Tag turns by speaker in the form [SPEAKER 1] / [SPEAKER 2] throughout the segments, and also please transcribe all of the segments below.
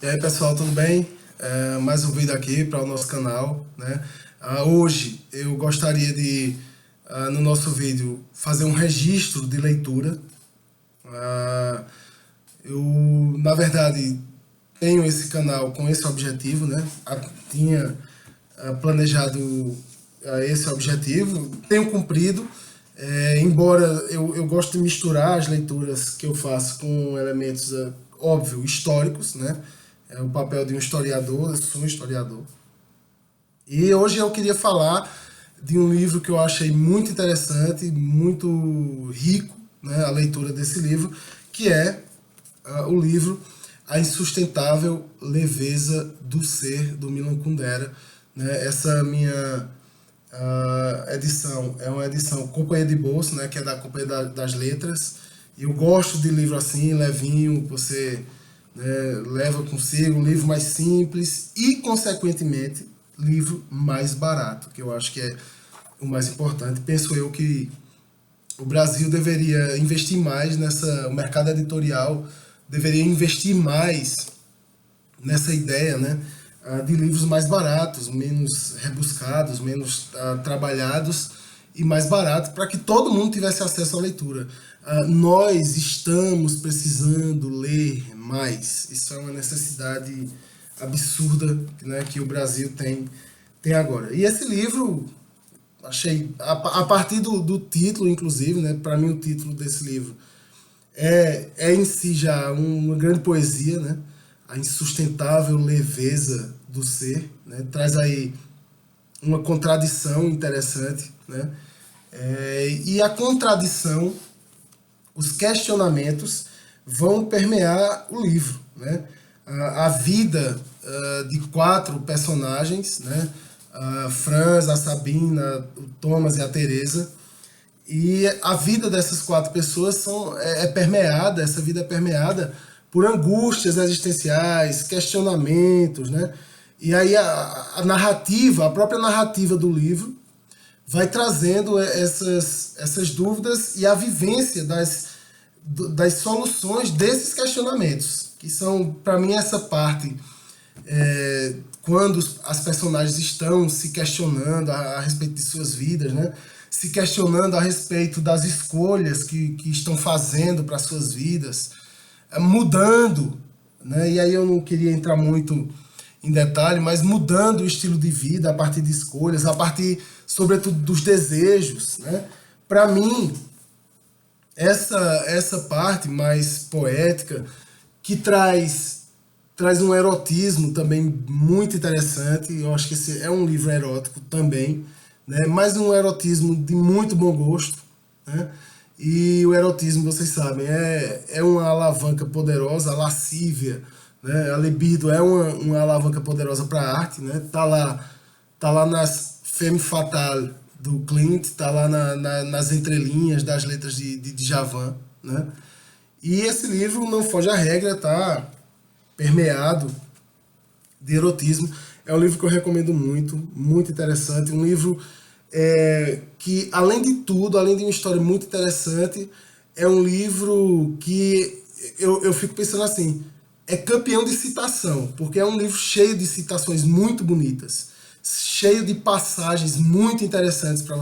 [SPEAKER 1] E aí, pessoal, tudo bem? Mais um vídeo aqui para o nosso canal, né? Hoje eu gostaria de, no nosso vídeo, fazer um registro de leitura. Ah, eu, na verdade, tenho esse canal com esse objetivo, né? Tinha planejado esse objetivo, tenho cumprido, embora eu gosto de misturar as leituras que eu faço com elementos, óbvio, históricos, né? É o papel de um historiador, eu sou um historiador. E hoje eu queria falar de um livro que eu achei muito interessante, muito rico, né, a leitura desse livro, que é o livro A Insustentável Leveza do Ser, do Milan Kundera. Né? Essa minha edição é uma edição Companhia de Bolso, né, que é da Companhia das Letras. E eu gosto de livro assim, levinho, você, né, leva consigo, um livro mais simples e, consequentemente, livro mais barato, que eu acho que é o mais importante. Penso eu que o Brasil deveria investir mais o mercado editorial deveria investir mais nessa ideia, né, de livros mais baratos, menos rebuscados, menos trabalhados e mais baratos, para que todo mundo tivesse acesso à leitura. Nós estamos precisando ler mais. Isso é uma necessidade absurda, né, que o Brasil tem agora. E esse livro, achei, a partir do título, inclusive, né, para mim o título desse livro é em si já uma grande poesia, né? A insustentável leveza do ser, né? Traz aí uma contradição interessante, né? E a contradição, os questionamentos vão permear o livro, né? A vida de quatro personagens, né? A Franz, a Sabina, o Thomas e a Teresa. E a vida dessas quatro pessoas é permeada, essa vida é permeada por angústias existenciais, questionamentos, né? E aí a narrativa, a própria narrativa do livro vai trazendo essas dúvidas e a vivência das soluções desses questionamentos, que são, para mim, essa parte, quando as personagens estão se questionando a respeito de suas vidas, né? Se questionando a respeito das escolhas que estão fazendo para suas vidas, mudando, né? E aí eu não queria entrar muito em detalhe, mas mudando o estilo de vida a partir de escolhas, a partir, sobretudo, dos desejos, né? Para mim, essa parte mais poética, que traz um erotismo também muito interessante. Eu acho que esse é um livro erótico também, né? Mas um erotismo de muito bom gosto, né? E o erotismo, vocês sabem, é uma alavanca poderosa, a lascívia, né? A libido é uma alavanca poderosa para a arte, né? Tá lá nas Femme Fatale do Clint, tá lá nas entrelinhas das letras de Djavan, né? E esse livro não foge à regra, tá permeado de erotismo. É um livro que eu recomendo muito, muito interessante. Um livro que, além de tudo, além de uma história muito interessante, é um livro que eu fico pensando assim, é campeão de citação, porque é um livro cheio de citações muito bonitas, cheio de passagens muito interessantes para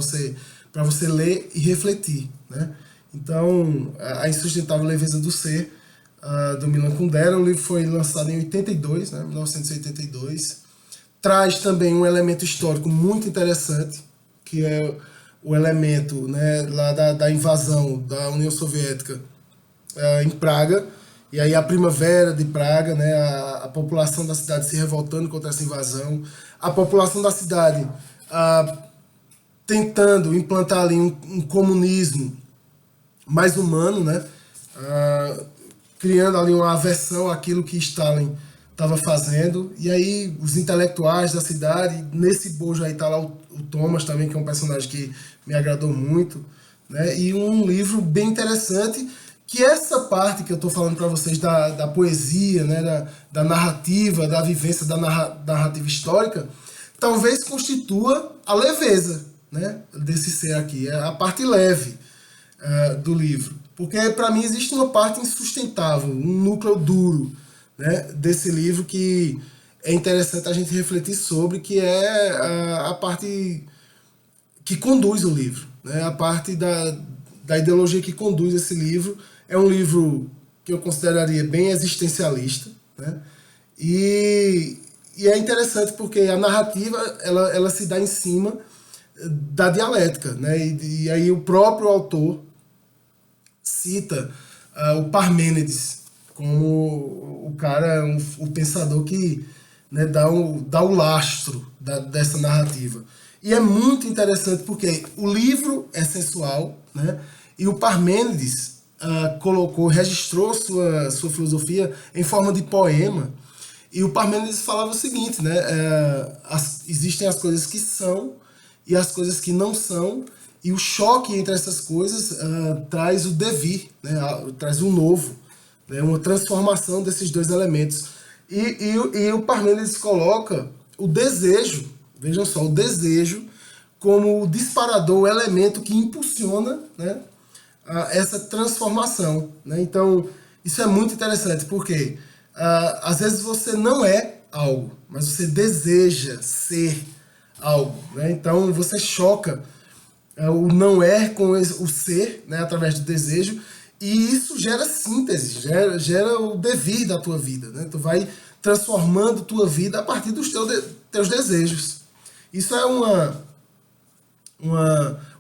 [SPEAKER 1] você ler e refletir, né? Então, A Insustentável Leveza do Ser, do Milan Kundera. O livro foi lançado em 82, né, 1982. Traz também um elemento histórico muito interessante, que é o elemento, né, lá da invasão da União Soviética em Praga, e aí a primavera de Praga, né, a população da cidade se revoltando contra essa invasão, a população da cidade tentando implantar ali um comunismo mais humano, né, criando ali uma aversão àquilo que Stalin estava fazendo. E aí os intelectuais da cidade, nesse bojo aí tá lá o Thomas também, que é um personagem que me agradou muito, né? E um livro bem interessante, que essa parte que eu estou falando para vocês da poesia, né? da narrativa, da vivência da narrativa histórica, talvez constitua a leveza, né, desse ser aqui, é a parte leve do livro. Porque para mim existe uma parte insustentável, um núcleo duro, né, desse livro que é interessante a gente refletir sobre, que é a parte que conduz o livro, né, a parte da ideologia que conduz esse livro. É um livro que eu consideraria bem existencialista, né, e, e é interessante porque a narrativa ela se dá em cima da dialética, né, e aí o próprio autor cita o Parmênides como o cara, o pensador que, né, dá o lastro dessa narrativa. E é muito interessante porque o livro é sensual, né, e o Parmênides registrou sua filosofia em forma de poema. E o Parmênides falava o seguinte, né, existem as coisas que são e as coisas que não são, e o choque entre essas coisas traz o devir, né, traz o novo, né, uma transformação desses dois elementos. E o Parmênides coloca o desejo, vejam só, o desejo como o disparador, o elemento que impulsiona, né, essa transformação. Né? Então, isso é muito interessante, porque às vezes você não é algo, mas você deseja ser algo. Né? Então, você choca o não é com o ser, né, através do desejo, e isso gera síntese, gera o devir da tua vida. Né? Tu vai transformando tua vida a partir dos teus desejos. Isso é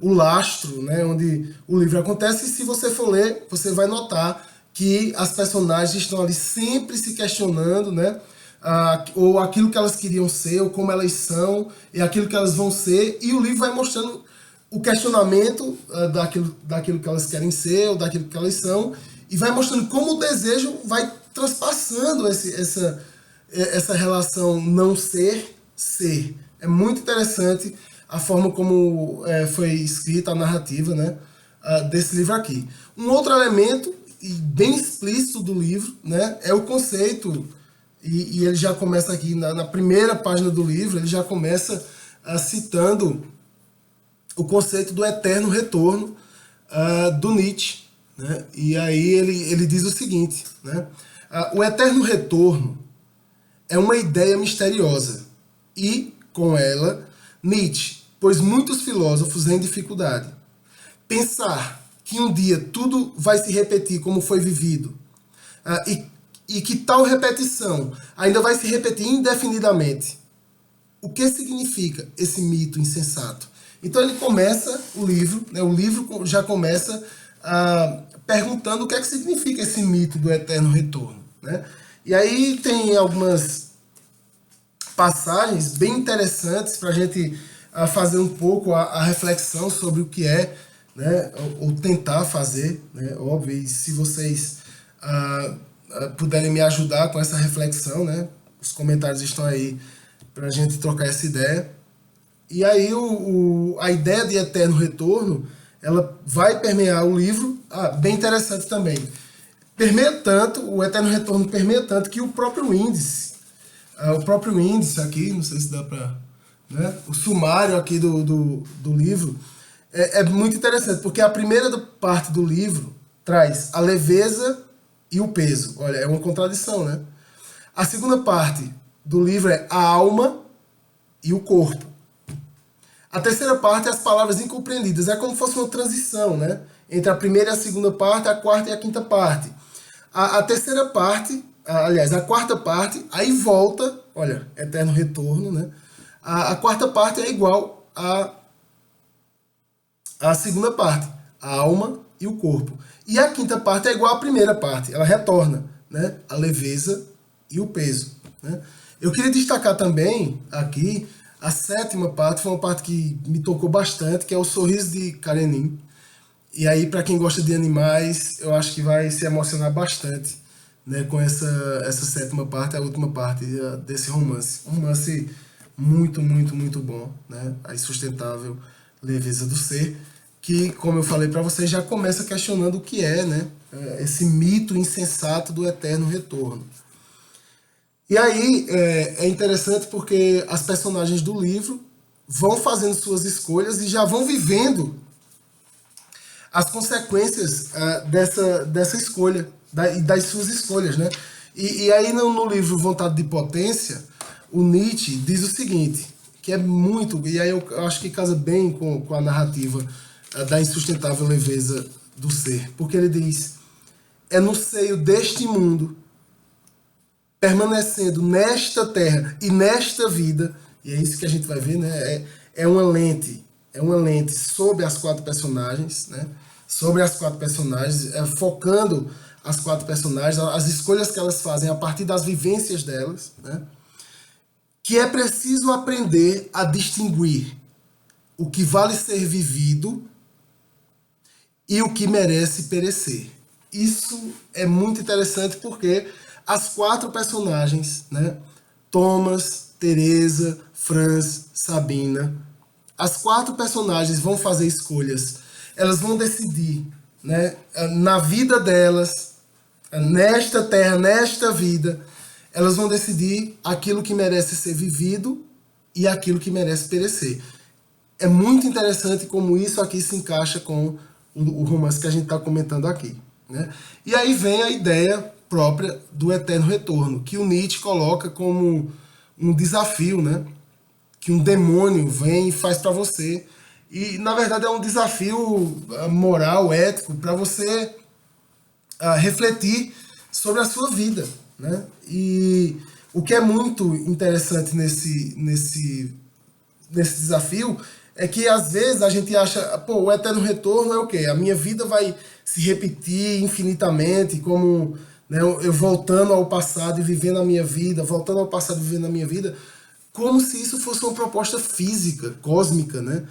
[SPEAKER 1] o lastro, né, onde o livro acontece, e se você for ler, você vai notar que as personagens estão ali sempre se questionando, né, ou aquilo que elas queriam ser, ou como elas são, e aquilo que elas vão ser, e o livro vai mostrando o questionamento daquilo que elas querem ser, ou daquilo que elas são, e vai mostrando como o desejo vai transpassando essa relação não ser. É muito interessante a forma como foi escrita a narrativa, né, desse livro aqui. Um outro elemento, e bem explícito do livro, né, é o conceito, e ele já começa aqui na primeira página do livro, ele já começa citando o conceito do eterno retorno do Nietzsche. Né? E aí ele diz o seguinte, né? O eterno retorno é uma ideia misteriosa e, com ela, Nietzsche pôs muitos filósofos em dificuldade. Pensar que um dia tudo vai se repetir como foi vivido e que tal repetição ainda vai se repetir indefinidamente. O que significa esse mito insensato? Então ele começa o livro, né, o livro já começa perguntando o que é que significa esse mito do eterno retorno. Né? E aí tem algumas passagens bem interessantes para a gente fazer um pouco a reflexão sobre o que é, né, ou tentar fazer, né, óbvio, e se vocês puderem me ajudar com essa reflexão, né, os comentários estão aí para a gente trocar essa ideia. E aí a ideia de eterno retorno, ela vai permear o livro, bem interessante também. O eterno retorno permeia tanto que o próprio índice aqui, não sei se dá para... Né, o sumário aqui do livro é muito interessante, porque a primeira parte do livro traz a leveza e o peso. Olha, é uma contradição, né? A segunda parte do livro é a alma e o corpo. A terceira parte é as palavras incompreendidas. É como se fosse uma transição, né, entre a primeira e a segunda parte, a quarta e a quinta parte. A terceira parte, aliás, a quarta parte, aí volta, olha, eterno retorno, né? A quarta parte é igual à segunda parte, a alma e o corpo. E a quinta parte é igual à primeira parte, ela retorna, né, a leveza e o peso. Né? Eu queria destacar também aqui a sétima parte, foi uma parte que me tocou bastante, que é o Sorriso de Karenin. E aí, para quem gosta de animais, eu acho que vai se emocionar bastante, né, com essa sétima parte, a última parte desse romance. Um romance muito, muito, muito bom, né? A insustentável leveza do ser, que, como eu falei para vocês, já começa questionando o que é, né, esse mito insensato do eterno retorno. E aí é interessante porque as personagens do livro vão fazendo suas escolhas e já vão vivendo as consequências dessa escolha, e das suas escolhas, né? E aí no livro Vontade de Potência, o Nietzsche diz o seguinte, que é muito, e aí eu acho que casa bem com a narrativa da insustentável leveza do ser, porque ele diz, é no seio deste mundo, permanecendo nesta terra e nesta vida, e é isso que a gente vai ver, né? É uma lente sobre as quatro personagens, né? Sobre as quatro personagens, focando as quatro personagens, as escolhas que elas fazem a partir das vivências delas, né? Que é preciso aprender a distinguir o que vale ser vivido e o que merece perecer. Isso é muito interessante porque as quatro personagens, né, Thomas, Teresa, Franz, Sabina, as quatro personagens vão fazer escolhas. Elas vão decidir, né, na vida delas, nesta terra, nesta vida, elas vão decidir aquilo que merece ser vivido e aquilo que merece perecer. É muito interessante como isso aqui se encaixa com o romance que a gente está comentando aqui, né? E aí vem a ideia própria do eterno retorno, que o Nietzsche coloca como um desafio, né? Que um demônio vem e faz para você. E, na verdade, é um desafio moral, ético, para você refletir sobre a sua vida, né? E o que é muito interessante nesse desafio é que às vezes a gente acha, pô, o eterno retorno é o quê? A minha vida vai se repetir infinitamente, como, né, eu voltando ao passado e vivendo a minha vida, voltando ao passado e vivendo a minha vida, como se isso fosse uma proposta física, cósmica, né?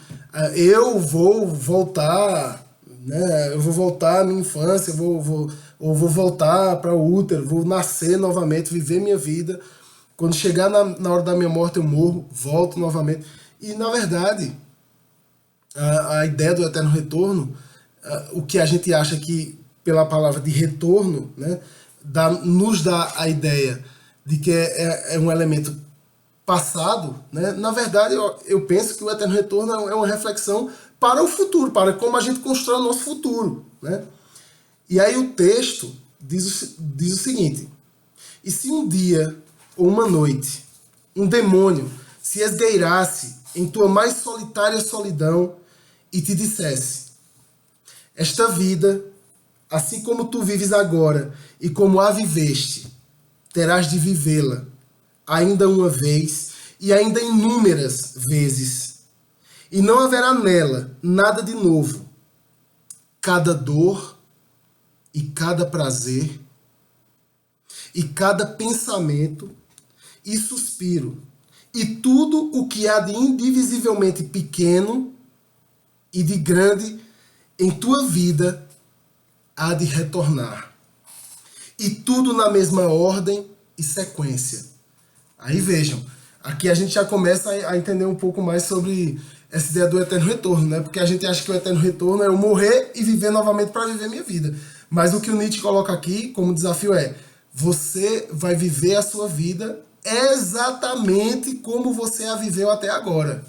[SPEAKER 1] Eu vou voltar, né? Eu vou voltar à minha infância, vou voltar para o útero, vou nascer novamente, viver minha vida. Quando chegar na hora da minha morte eu morro, volto novamente. E na verdade, a ideia do eterno retorno, o que a gente acha que pela palavra de retorno, né, nos dá a ideia de que é um elemento passado, né? Na verdade, eu penso que o eterno retorno é uma reflexão para o futuro, para como a gente constrói o nosso futuro, né? E aí o texto diz o seguinte: e se um dia ou uma noite um demônio se esgueirasse em tua mais solitária solidão e te dissesse: esta vida, assim como tu vives agora e como a viveste, terás de vivê-la ainda uma vez e ainda inúmeras vezes, e não haverá nela nada de novo. Cada dor e cada prazer e cada pensamento e suspiro e tudo o que há de indivisivelmente pequeno e de grande em tua vida há de retornar. E tudo na mesma ordem e sequência. Aí vejam, aqui a gente já começa a entender um pouco mais sobre essa ideia do eterno retorno, né? Porque a gente acha que o eterno retorno é eu morrer e viver novamente para viver minha vida. Mas o que o Nietzsche coloca aqui como desafio é: você vai viver a sua vida exatamente como você a viveu até agora.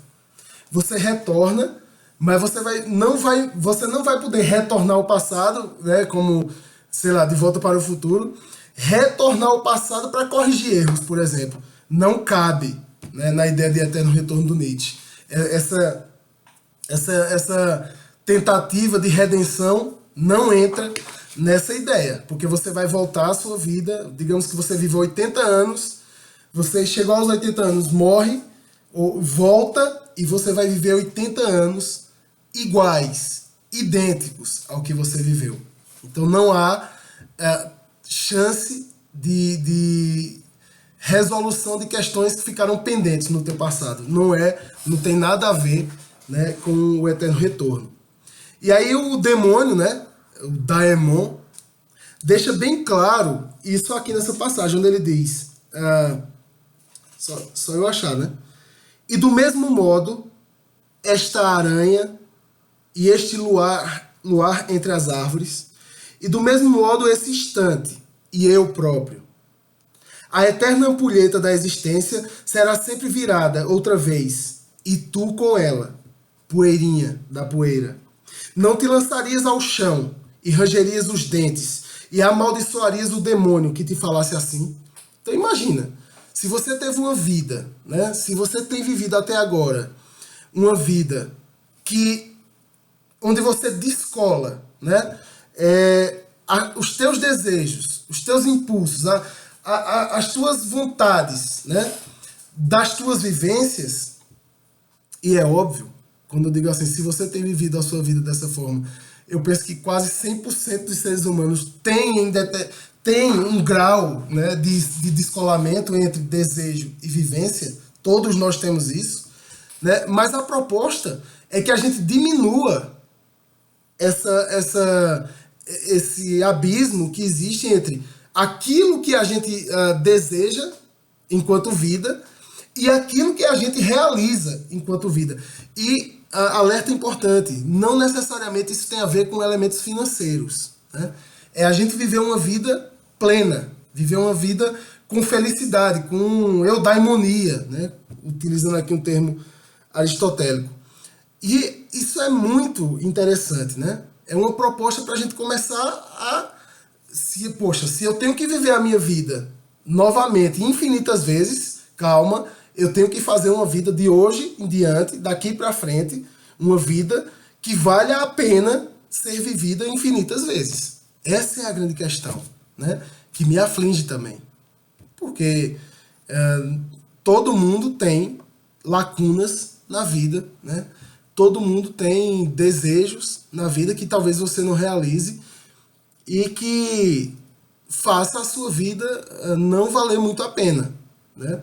[SPEAKER 1] Você retorna, mas você não vai poder retornar ao passado, né? Como, sei lá, De Volta para o Futuro, retornar ao passado para corrigir erros, por exemplo. Não cabe, né, na ideia de eterno retorno do Nietzsche. Essa tentativa de redenção não entra nessa ideia, porque você vai voltar à sua vida, digamos que você viveu 80 anos, você chegou aos 80 anos, morre, ou volta, e você vai viver 80 anos iguais, idênticos ao que você viveu. Então não há chance de resolução de questões que ficaram pendentes no teu passado. Não tem nada a ver, né, com o eterno retorno. E aí o demônio, né, o daemon, deixa bem claro isso aqui nessa passagem, onde ele diz, só eu achar, né? E do mesmo modo, esta aranha e este luar entre as árvores, e do mesmo modo esse instante, e eu próprio. A eterna ampulheta da existência será sempre virada outra vez, e tu com ela, poeirinha da poeira. Não te lançarias ao chão e rangerias os dentes e amaldiçoarias o demônio que te falasse assim. Então imagina, se você teve uma vida, né? Se você tem vivido até agora uma vida onde você descola, né? Os teus desejos, os teus impulsos, as tuas vontades, né? Das tuas vivências, e é óbvio, quando eu digo assim, se você tem vivido a sua vida dessa forma, eu penso que quase 100% dos seres humanos tem um grau, né, de descolamento entre desejo e vivência. Todos nós temos isso, né? Mas a proposta é que a gente diminua esse abismo que existe entre aquilo que a gente deseja enquanto vida e aquilo que a gente realiza enquanto vida. E alerta importante, não necessariamente isso tem a ver com elementos financeiros, né? É a gente viver uma vida plena, viver uma vida com felicidade, com eudaimonia, né? Utilizando aqui um termo aristotélico. E isso é muito interessante, né? É uma proposta para a gente começar se eu tenho que viver a minha vida novamente, infinitas vezes, calma, eu tenho que fazer uma vida de hoje em diante, daqui para frente, uma vida que vale a pena ser vivida infinitas vezes. Essa é a grande questão, né? Que me aflige também. Porque todo mundo tem lacunas na vida, né? Todo mundo tem desejos na vida que talvez você não realize e que faça a sua vida não valer muito a pena, né?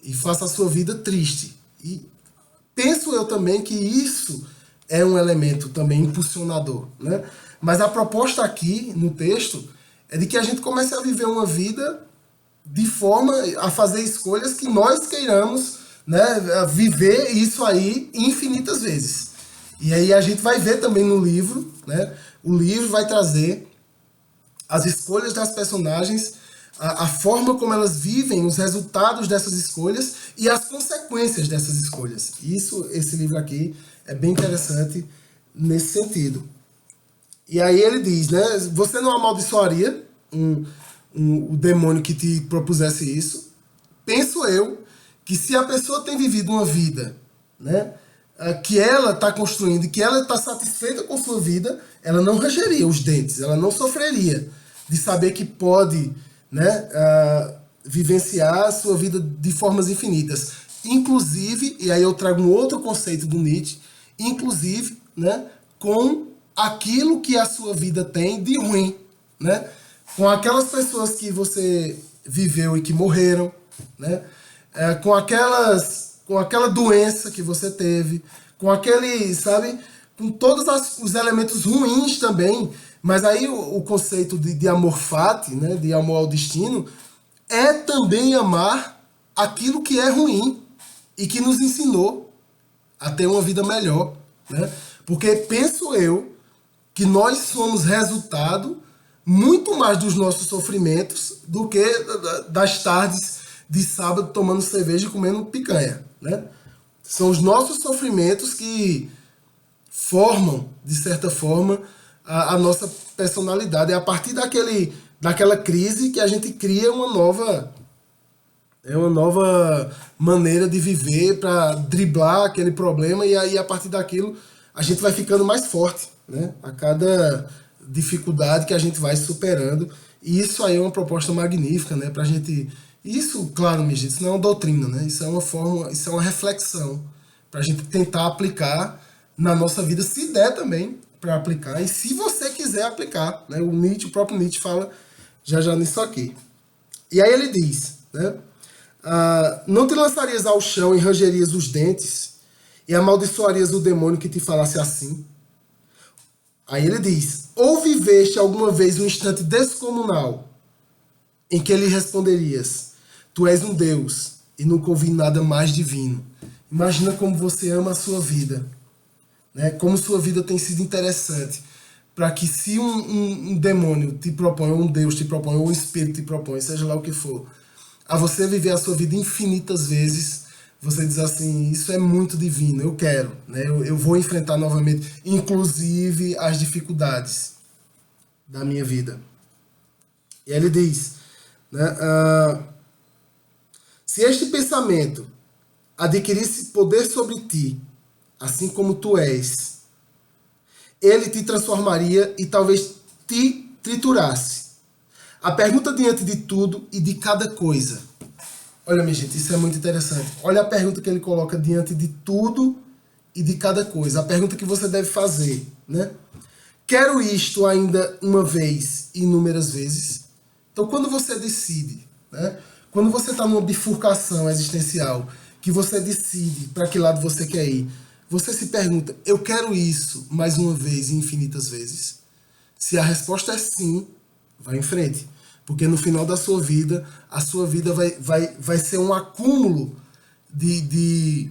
[SPEAKER 1] E faça a sua vida triste. E penso eu também que isso é um elemento também impulsionador, né? Mas a proposta aqui no texto é de que a gente comece a viver uma vida de forma a fazer escolhas que nós queiramos, né, viver isso aí infinitas vezes. E aí a gente vai ver também no livro, né? O livro vai trazer as escolhas das personagens, a forma como elas vivem, os resultados dessas escolhas e as consequências dessas escolhas. Esse livro aqui é bem interessante nesse sentido. E aí ele diz, né? Você não amaldiçoaria o demônio que te propusesse isso? Penso eu que se a pessoa tem vivido uma vida, né, que ela está construindo e que ela está satisfeita com sua vida, ela não rangeria os dentes, ela não sofreria de saber que pode, né, vivenciar a sua vida de formas infinitas. Inclusive, e aí eu trago um outro conceito do Nietzsche, inclusive, né, com aquilo que a sua vida tem de ruim, né? Com aquelas pessoas que você viveu e que morreram, né? Com aquela doença que você teve, com aquele, sabe, com todos os elementos ruins também. Mas aí o conceito de amor fati, né, de amor ao destino, é também amar aquilo que é ruim e que nos ensinou a ter uma vida melhor, né? Porque penso eu que nós somos resultado muito mais dos nossos sofrimentos do que das tardes de sábado tomando cerveja e comendo picanha, né? São os nossos sofrimentos que formam, de certa forma, a nossa personalidade. É a partir daquela crise que a gente cria uma nova maneira de viver para driblar aquele problema, e aí a partir daquilo a gente vai ficando mais forte, né? A cada dificuldade que a gente vai superando. E isso aí é uma proposta magnífica, né? Pra gente... Isso, claro, minha gente, isso não é uma doutrina, né? Isso é uma forma, isso é uma reflexão pra gente tentar aplicar na nossa vida, se der também para aplicar, e se você quiser aplicar, né? O próprio Nietzsche fala já nisso aqui. E aí ele diz, né? Não te lançarias ao chão e rangerias os dentes e amaldiçoarias o demônio que te falasse assim? Aí ele diz, ou viveste alguma vez um instante descomunal em que lhe responderias, tu és um Deus e nunca ouvi nada mais divino. Imagina como você ama a sua vida, né? Como sua vida tem sido interessante, para que se um demônio te propõe, ou um Deus te propõe, ou um espírito te propõe, seja lá o que for, a você viver a sua vida infinitas vezes, você diz assim, isso é muito divino, eu quero, né? Eu vou enfrentar novamente, inclusive as dificuldades da minha vida. E ele diz, né, se este pensamento adquirisse poder sobre ti, assim como tu és, ele te transformaria e talvez te triturasse. A pergunta diante de tudo e de cada coisa. Olha, minha gente, isso é muito interessante. Olha a pergunta que ele coloca diante de tudo e de cada coisa. A pergunta que você deve fazer, né? Quero isto ainda uma vez e inúmeras vezes? Então, quando você decide, né? Quando você está numa bifurcação existencial, que você decide para que lado você quer ir, você se pergunta, eu quero isso mais uma vez e infinitas vezes? Se a resposta é sim, vai em frente. Porque no final da sua vida, a sua vida vai ser um acúmulo de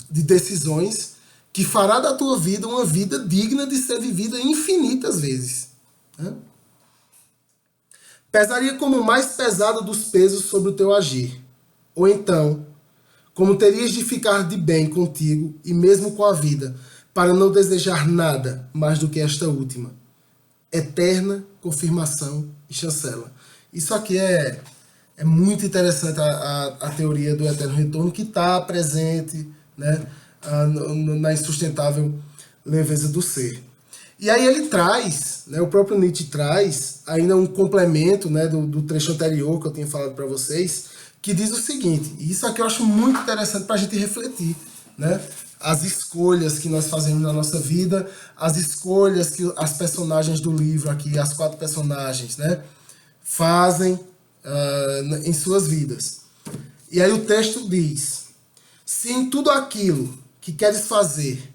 [SPEAKER 1] decisões que fará da tua vida uma vida digna de ser vivida infinitas vezes. Né? Pesaria como o mais pesado dos pesos sobre o teu agir. Ou então, como terias de ficar de bem contigo e mesmo com a vida, para não desejar nada mais do que esta última. Eterna confirmação e chancela. Isso aqui é muito interessante, a teoria do eterno retorno, que está presente, né, na insustentável leveza do ser. E aí ele traz, né, o próprio Nietzsche traz ainda um complemento, né, do trecho anterior que eu tinha falado para vocês, que diz o seguinte, e isso aqui eu acho muito interessante para a gente refletir, né? As escolhas que nós fazemos na nossa vida, as escolhas que as personagens do livro aqui, as 4 personagens, né, fazem em suas vidas. E aí o texto diz, se em tudo aquilo que queres fazer,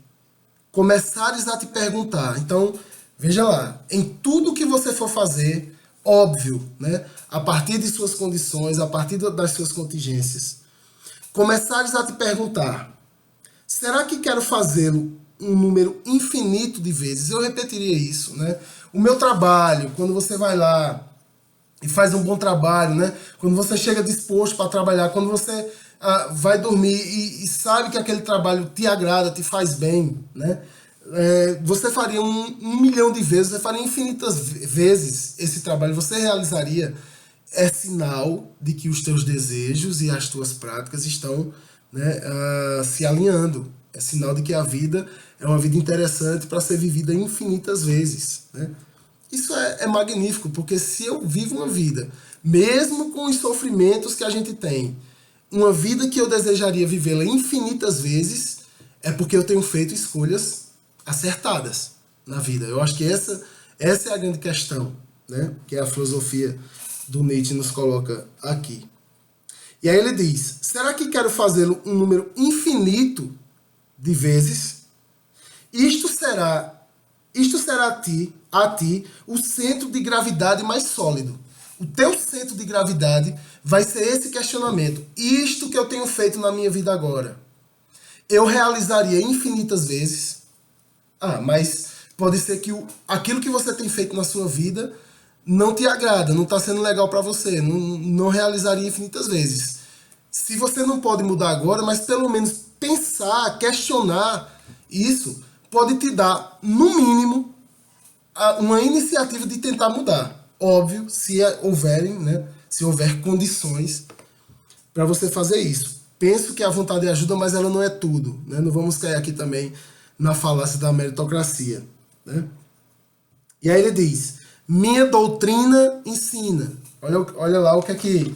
[SPEAKER 1] começares a te perguntar, então, veja lá, em tudo que você for fazer, óbvio, né, a partir de suas condições, a partir das suas contingências, começares a te perguntar, será que quero fazê-lo um número infinito de vezes? Eu repetiria isso, né? O meu trabalho, quando você vai lá e faz um bom trabalho, né? Quando você chega disposto para trabalhar, quando você vai dormir e sabe que aquele trabalho te agrada, te faz bem, né? Você faria 1 milhão de vezes, você faria infinitas vezes esse trabalho, você realizaria. É sinal de que os teus desejos e as tuas práticas estão, né, se alinhando. É sinal de que a vida é uma vida interessante para ser vivida infinitas vezes, né? Isso é magnífico, porque se eu vivo uma vida, mesmo com os sofrimentos que a gente tem, uma vida que eu desejaria vivê-la infinitas vezes, é porque eu tenho feito escolhas acertadas na vida. Eu acho que essa é a grande questão, né? Que a filosofia do Nietzsche nos coloca aqui. E aí ele diz, será que quero fazê-lo um número infinito de vezes? Isto será a ti o centro de gravidade mais sólido. O teu centro de gravidade vai ser esse questionamento. Isto que eu tenho feito na minha vida agora, eu realizaria infinitas vezes? Mas pode ser que aquilo que você tem feito na sua vida não te agrada, não está sendo legal para você, não realizaria infinitas vezes. Se você não pode mudar agora, mas pelo menos pensar, questionar isso, pode te dar, no mínimo, uma iniciativa de tentar mudar. Óbvio, se houver condições para você fazer isso. Penso que a vontade ajuda, mas ela não é tudo, né? Não vamos cair aqui também na falácia da meritocracia, né? E aí ele diz, minha doutrina ensina. Olha lá o que é que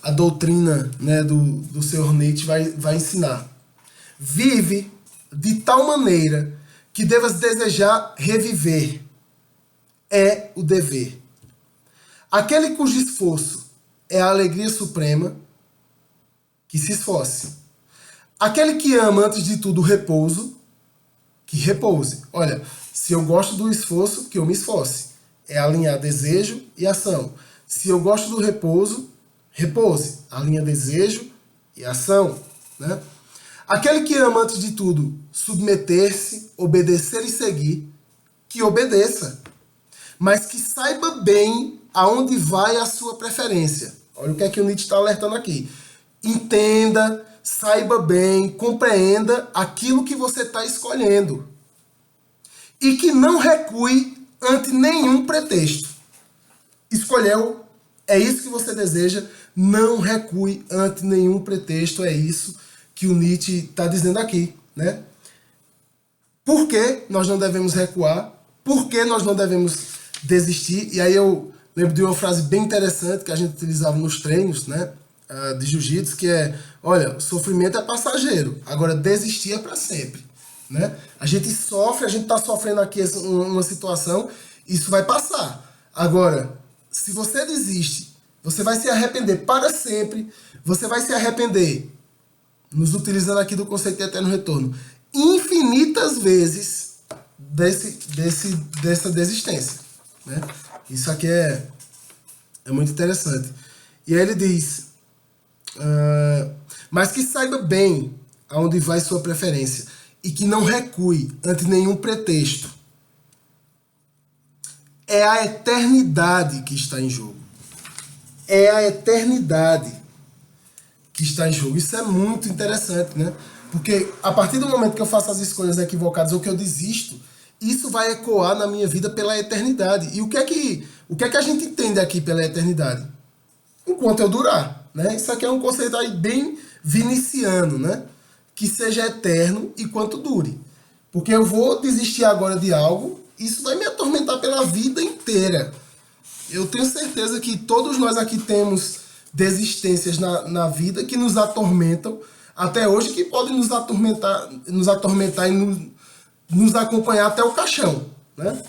[SPEAKER 1] a doutrina, né, do Sr. Nietzsche vai ensinar. Vive de tal maneira que devas desejar reviver. É o dever. Aquele cujo esforço é a alegria suprema, que se esforce. Aquele que ama, antes de tudo, o repouso, que repouse. Olha, se eu gosto do esforço, que eu me esforce. É alinhar desejo e ação. Se eu gosto do repouso, repouse. Alinha desejo e ação, né? Aquele que ama, antes de tudo, submeter-se, obedecer e seguir, que obedeça. Mas que saiba bem aonde vai a sua preferência. Olha o que é que o Nietzsche está alertando aqui. Entenda, saiba bem, compreenda aquilo que você está escolhendo. E que não recue ante nenhum pretexto. Escolheu, É isso que você deseja, não recue ante nenhum pretexto, é isso que o Nietzsche está dizendo aqui, né? Por que nós não devemos recuar? Por que nós não devemos desistir? E aí eu lembro de uma frase bem interessante que a gente utilizava nos treinos, né, de jiu-jitsu, que é, olha, o sofrimento é passageiro, agora desistir é para sempre, né? A gente sofre, a gente está sofrendo aqui uma situação, isso vai passar. Agora, se você desiste, você vai se arrepender para sempre, você vai se arrepender, nos utilizando aqui do conceito de eterno retorno, infinitas vezes dessa desistência, né? Isso aqui é muito interessante. E aí ele diz, mas que saiba bem aonde vai sua preferência e que não recue ante nenhum pretexto. É a eternidade que está em jogo. É a eternidade que está em jogo. Isso é muito interessante, né? Porque a partir do momento que eu faço as escolhas equivocadas ou que eu desisto, isso vai ecoar na minha vida pela eternidade. E o que é que a gente entende aqui pela eternidade? Enquanto eu durar, né? Isso aqui é um conceito aí bem viniciano, né? Que seja eterno enquanto dure. Porque eu vou desistir agora de algo, isso vai me atormentar pela vida inteira. Eu tenho certeza que todos nós aqui temos desistências na vida que nos atormentam até hoje, que podem nos atormentar e nos acompanhar até o caixão, né?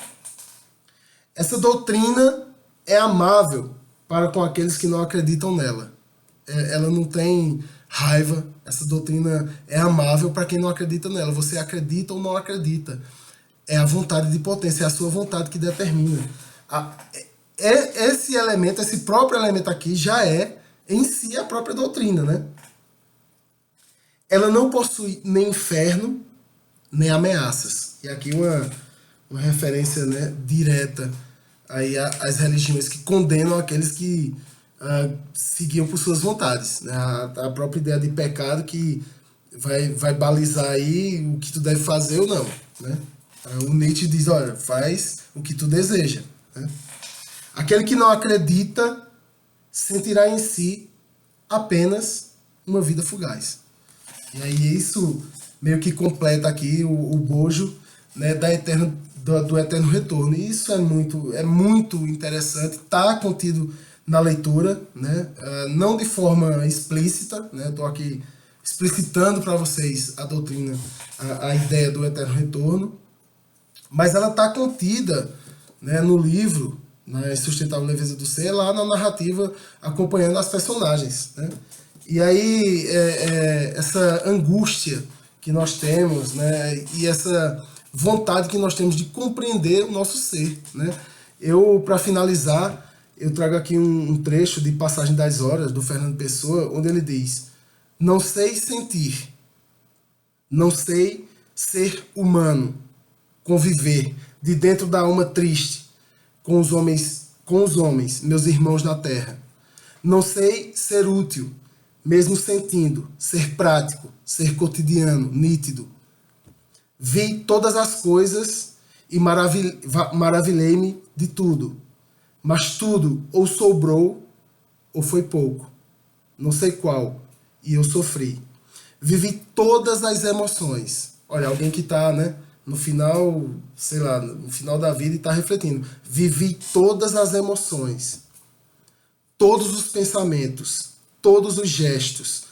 [SPEAKER 1] Essa doutrina é amável para com aqueles que não acreditam nela. Ela não tem raiva. Essa doutrina é amável para quem não acredita nela. Você acredita ou não acredita. É a vontade de potência, é a sua vontade que determina. Esse elemento, esse próprio elemento aqui, já é em si a própria doutrina, né? Ela não possui nem inferno, nem ameaças. E aqui uma referência, né, direta aí às religiões que condenam aqueles que seguiam por suas vontades, né? A própria ideia de pecado que vai balizar aí o que tu deve fazer ou não, né? O Nietzsche diz, olha, faz o que tu deseja, né? Aquele que não acredita sentirá em si apenas uma vida fugaz. E aí isso meio que completa aqui o bojo, né, do eterno retorno. E isso é muito interessante, está contido na leitura, né, não de forma explícita, né, estou aqui explicitando para vocês a doutrina, a ideia do eterno retorno, mas ela está contida, né, no livro, na Insustentável Leveza do Ser, lá na narrativa, acompanhando as personagens, né? E aí, essa angústia que nós temos, né, e essa vontade que nós temos de compreender o nosso ser, né? Para finalizar, eu trago aqui um trecho de Passagem das Horas, do Fernando Pessoa, onde ele diz: não sei sentir, não sei ser humano, conviver de dentro da alma triste com os homens, meus irmãos na terra. Não sei ser útil, mesmo sentindo, ser prático, ser cotidiano, nítido. Vi todas as coisas e maravilhei-me de tudo, mas tudo ou sobrou ou foi pouco, não sei qual, e eu sofri. Vivi todas as emoções. Olha, alguém que está, né, no final, sei lá, no final da vida e está refletindo. Vivi todas as emoções, todos os pensamentos, todos os gestos,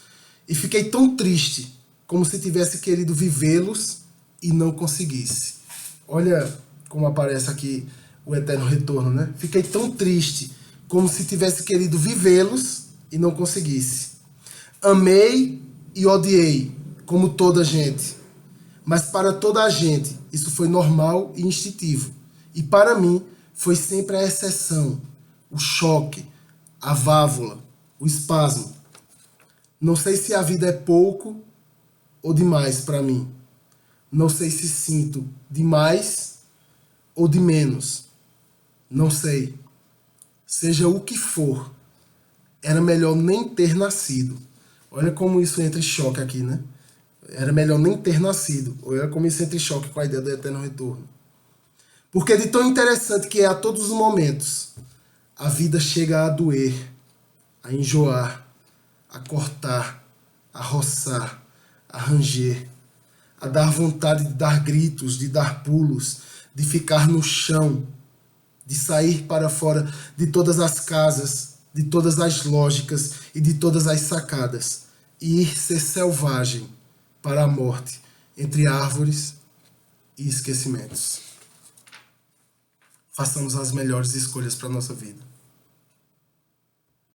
[SPEAKER 1] e fiquei tão triste como se tivesse querido vivê-los e não conseguisse. Olha como aparece aqui o eterno retorno, né? Fiquei tão triste como se tivesse querido vivê-los e não conseguisse. Amei e odiei, como toda gente. Mas para toda a gente, isso foi normal e instintivo. E para mim, foi sempre a exceção, o choque, a válvula, o espasmo. Não sei se a vida é pouco ou demais para mim. Não sei se sinto demais ou de menos. Não sei. Seja o que for, era melhor nem ter nascido. Olha como isso entra em choque aqui, né? Era melhor nem ter nascido. Olha como isso entra em choque com a ideia do eterno retorno. Porque de tão interessante que é a todos os momentos, a vida chega a doer, a enjoar, a cortar, a roçar, a ranger, a dar vontade de dar gritos, de dar pulos, de ficar no chão, de sair para fora de todas as casas, de todas as lógicas e de todas as sacadas, e ir ser selvagem para a morte entre árvores e esquecimentos. Façamos as melhores escolhas para a nossa vida.